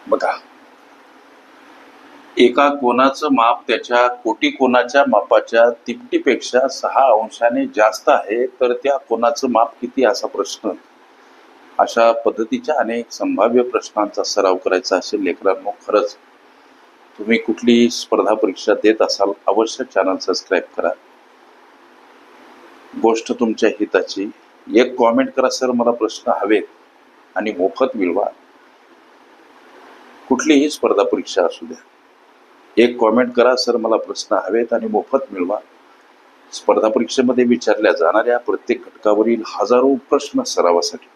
बघा, एका कोनाचं माप त्याच्या कोटी कोनाच्या मापाच्या तिपटीपेक्षा 6 अंशाने जास्त आहे, तर त्या कोनाचं माप किती असा प्रश्न. अशा पद्धतीच्या अनेक संभाव्य प्रश्नांचा सराव करायचा असेल लेकरांनो, खरंच तुम्ही कुठली स्पर्धा परीक्षा देत असाल, अवश्य चॅनल सबस्क्राईब करा. गोष्ट तुमच्या हिताची. एक कॉमेंट करा, सर मला प्रश्न हवेत आणि मोफत मिळवा. कुठलीही स्पर्धा परीक्षा असू द्या, एक कॉमेंट करा, सर मला प्रश्न हवेत आणि मोफत मिळवा. स्पर्धा परीक्षेमध्ये विचारल्या जाणाऱ्या प्रत्येक घटकावरील हजारो प्रश्न सरावासाठी.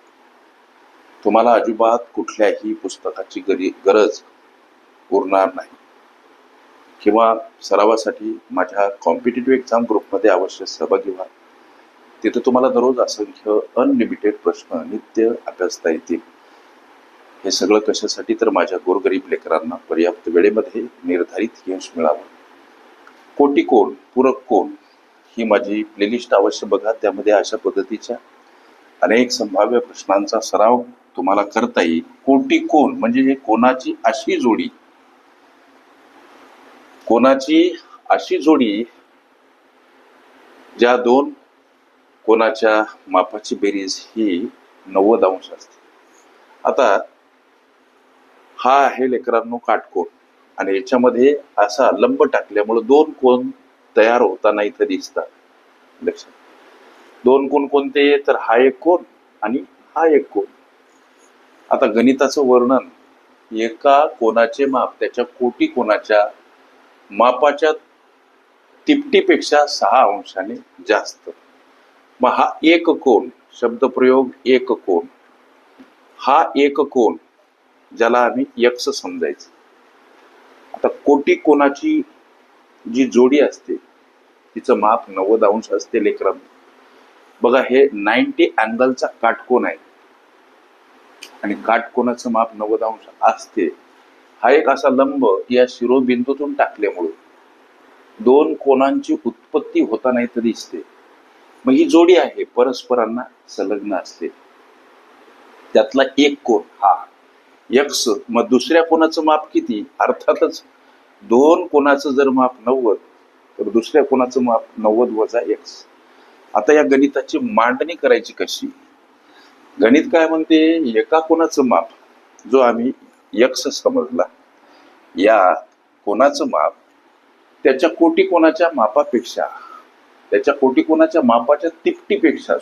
तुम्हाला अजिबात कुठल्याही पुस्तकाची गरज उरणार नाही. किंवा सरावासाठी माझ्या कॉम्पिटिटिव्ह एक्झाम ग्रुपमध्ये अवश्य सहभागी व्हा. तिथे तुम्हाला दररोज असंख्य अनलिमिटेड प्रश्न नित्य अभ्यासता येतील. हे सगळं कशासाठी, तर माझ्या गोरगरीब लेकरांना पर्याप्त वेळेमध्ये निर्धारित यश मिळावं. कोटी कोण, पूरक कोण ही माझी प्लेलिस्ट अवश्य बघा. त्यामध्ये अशा पद्धतीच्या अनेक संभाव्य प्रश्नांचा सराव तुम्हाला करता येईल. कोटी कोण म्हणजे हे कोणाची अशी जोडी, कोणाची अशी जोडी ज्या दोन कोणाच्या मापाची बेरीज ही 90 अंश असते. आता हा आहे लेकरांनो काटकोन, आणि याच्यामध्ये असा लंब टाकल्यामुळे दोन कोण तयार होताना इथं दिसतात. लक्षात, दोन कोण कोणते, तर हा एक कोण आणि हा एक कोण. आता गणिताचं वर्णन, एका कोणाचे माप त्याच्या कोटी कोणाच्या मापाच्या तिपटीपेक्षा 6 अंशाने जास्त. मग हा एक कोण, शब्दप्रयोग एक कोण, हा एक कोण ज्याला आम्ही यक्ष समजायचं. आता कोटी कोणाची जी जोडी असते तिचं माप 90 अंश असते लेकरांनो. बघा, हे 90 अँगलचा काटकोन आहे आणि काटकोनाचं माप 90 अंश असते. हा एक असा लंब या शिरोबिंदूतून टाकल्यामुळे दोन कोणांची उत्पत्ती होताना इथं दिसते. मग ही जोडी आहे, परस्परांना संलग्न असते. त्यातला एक कोण हा यक्ष. मग दुसऱ्या कोणाचं माप किती, अर्थातच दोन कोणाचं जर माप 90 तर दुसऱ्या कोणाचं माप 90 वजा यक्ष. आता या गणिताची मांडणी करायची कशी. गणित काय म्हणते, एका कोणाचं माप जो आम्ही यक्ष समजला, या कोणाचं माप त्याच्या कोटी कोणाच्या मापापेक्षा, त्याच्या कोटी कोणाच्या मापाच्या तिपटीपेक्षा,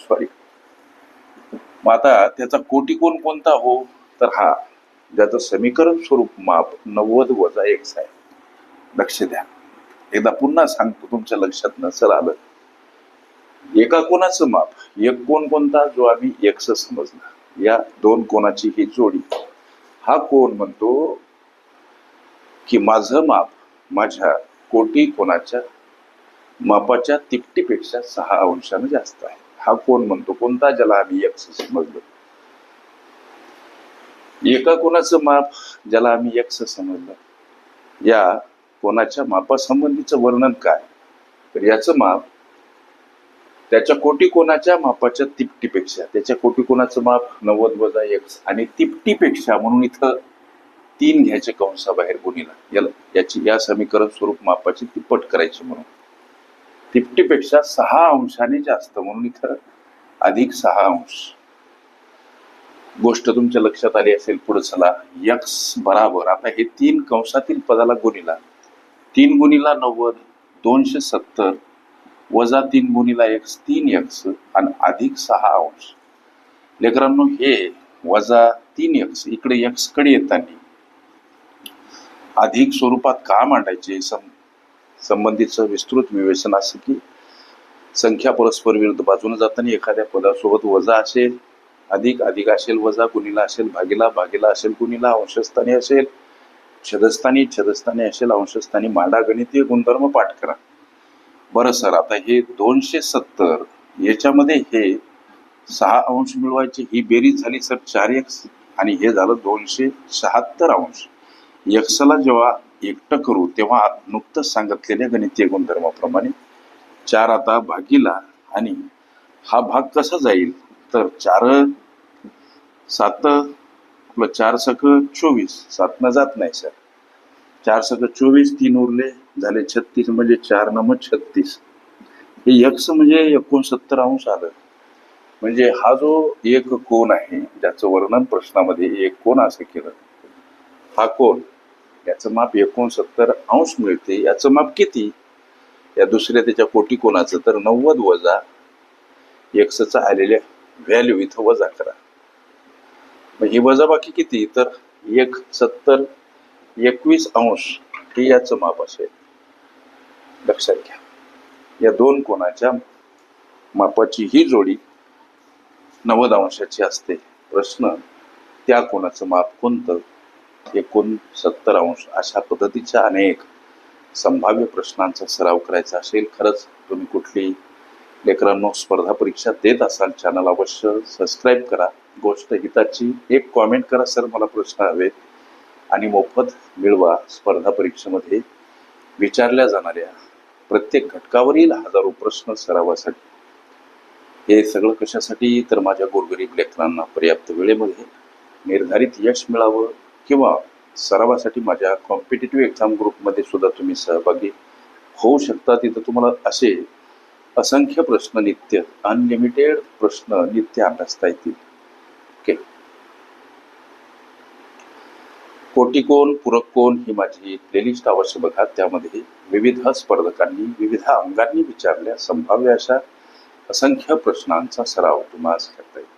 मग आता त्याचा कोटी कोण कोणता हो, तर हा ज्याचं समीकरण स्वरूप माप 90 वजा x आहे. लक्ष द्या, एकदा पुन्हा सांगतो, तुमच्या लक्षात नसेल आलं. एका कोणाचं माप, एक कोण कोणता जो आम्ही x समजला, या दोन कोणाची ही जोडी. हा कोण म्हणतो की माझं माप माझ्या कोटी कोणाच्या मापाच्या तिपटीपेक्षा 6 अंशाने जास्त आहे. हा कोण म्हणतो कोणता, ज्याला आम्ही x समजलो. एका कोणाचं माप ज्याला आम्ही x समजलं, या कोणाच्या मापासंबंधीचं वर्णन काय, तर याचं माप त्याच्या कोटी कोणाच्या मापाच्या तिपटीपेक्षा, त्याच्या कोटी कोणाचं माप 90 वजा x आणि तिपटीपेक्षा म्हणून इथं 3 घ्यायचे कंसाबाहेर गुणीला. याची या समीकरण स्वरूप मापाची तिप्पट करायची म्हणून तिपटीपेक्षा 6 अंशाने जास्त म्हणून इथं अधिक 6 अंश. गोष्ट तुमच्या लक्षात आली असेल. पुढे चला, यक्स बराबर, आता हे 3 कंसातील पदाला गुणीला 3 गुणीला 90 270 वजा 3 गुणीला x 3x आणि अधिक 6 अंश. लेकरांनो, हे वजा 3x इकडे x कडे येताना अधिक स्वरूपात का मांडायचे, संबंधीचं विस्तृत विवेचन असं की संख्या परस्पर विरुद्ध बाजूने जाताना एखाद्या पदासोबत वजा असेल, अधिक अधिक असेल, वजा गुणीला असेल, भागीला भागीला असेल, गुणीला अंशस्थानी असेल, छदस्थानी छदस्थानी असेल, अंशस्थानी मांडा. गणितीय गुणधर्म पाठ करा. बरं सर, आता हे 270 याच्यामध्ये हे 6 अंश मिळवायचे, ही बेरीज झाली सर 4x आणि हे झालं 276 अंश. यक्सला जेव्हा एकटं करू तेव्हा नुकतंच सांगितलेल्या गणितीय गुणधर्माप्रमाणे 4 आता भागीला, आणि हा भाग कसा जाईल, तर 4 7 आपलं 4 सक 24, 7 न जात नाही सर. 4 सक 24, 3 उरले, झाले 36, म्हणजे 4 नम 36. हे यक्स म्हणजे 69 अंश आलं. म्हणजे हा जो एक कोन आहे, ज्याचं वर्णन प्रश्नामध्ये एक कोन असं केलं, हा कोन, याचं माप 69 अंश मिळते. याचं माप किती? या दुसऱ्या त्याच्या कोटी कोणाचं तर 90 वजा एक्सचा आलेल्या व्हॅल्यू इथं वजा करा. मग ही वजाबाकी किती? तर 170 21 अंश हे याचं माप असेल. लक्षात घ्या, या दोन कोणाच्या मापाची ही जोडी 90 अंशाची असते. प्रश्न, त्या कोणाचं माप कोणतं? 69 अंश. अशा पद्धतीच्या अनेक संभाव्य प्रश्नांचा सराव करायचा असेल, खरंच तुम्ही कुठली लेकरांनो स्पर्धा परीक्षा देत असाल, चॅनल अवश्य सबस्क्राईब करा. गोष्ट हिताची एक कॉमेंट करा, सर मला प्रश्न हवेत, आणि मोफत मिळवा. स्पर्धा परीक्षेमध्ये विचारल्या जाणाऱ्या प्रत्येक घटकावरील हजारो प्रश्न सरावासाठी. हे सगळं कशासाठी? तर माझ्या गोरगरीब लेकरांना पर्याप्त वेळेमध्ये निर्धारित यश मिळावं, किंवा सरावासाठी माझ्या कॉम्पिटिटिव्ह एक्झाम ग्रुपमध्ये सुद्धा तुम्ही सहभागी होऊ शकता. तिथं तुम्हाला असे असंख्य प्रश्न नित्य, अनलिमिटेड प्रश्न नित्य अभ्यासता येतील. ओके. कोटी कोन, पूरक कोन ही माझी प्लेलिस्ट अवश्य बघा. त्यामध्ये विविध स्पर्धकांनी विविध अंगांनी विचारल्या संभाव्य अशा असंख्य प्रश्नांचा सराव तुम्हाला करता येईल.